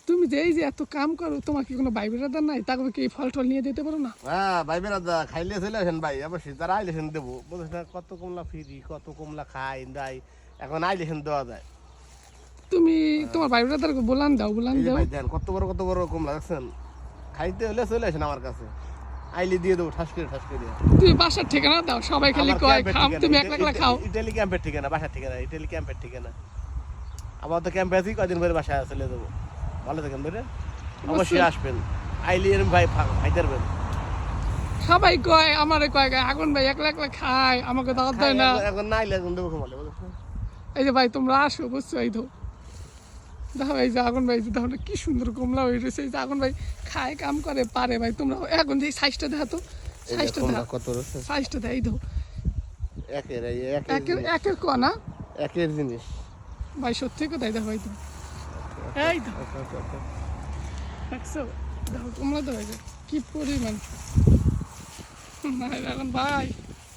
তুমি যে এই যে এত কাম করো, তোমার কি কোনো ভাই বেড়াদার নাই? তাকে কি ফল টল নিয়ে দিতে পারো না? হ্যাঁ ভাই বেড়াদা খাইলে চলে আসেন ভাই, অবশ্যই তারা আইলেছেন দেবো, বুঝছ না? কত কমলা ফ্রি, কত কমলা খাই দেয়, এখন আইলেছেন দেওয়া যায়। তুমি তোমার ভাই বেড়াদারকে বলান দাও, বলান দাও। ভাই দেন কত বড় কমলা দেখছেন, খাইতে হলে চলে আসেন আমার কাছে, আইলে দিয়ে দেবো ঠাস করে ঠাস করে। তুমি বাসার ঠিকানা দাও, সবাই খালি কয় খাম, তুমি একলা একলা খাও। ইটালি ক্যাম্পের ঠিকানা, বাসার ঠিকানা ইটালি ক্যাম্পের ঠিকানা। আবার তো ক্যাম্পে আছি, কদিন পরে বাসায় চলে দেবো। ভালো থাকেন ভাই, অবশ্যই আসবেন, আইলে ভাই খাইতে পারবেন। সবাই কয়, আমারে কয় আগুন ভাই একলা একলা খায়, আমাকে দাওয়াত দেয় না। এখন না আইলে এখন দেবো কমালে, বুঝছো? এই যে ভাই তোমরা আসো, বুঝছো? এই দেখো এই যে আগুন ভাই, দেখো না কি সুন্দর কমলা হয়ে রয়েছে। এই যে আগুন ভাই খায়, কাম করে, পারে। ভাই তোমরা এখন যে সাইজটা দেখা তো, সাইজটা দেখা, কত রয়েছে, সাইজটা দেখ। এই দেখো একের একের কোয়া না একের জিনিস ভাই, সত্যি কথাই। দেখো এই তো, এই দেখো, দেখছো? দেখো কমলা তো হয়ে যায় কি পরিমাণ। এখন ভাই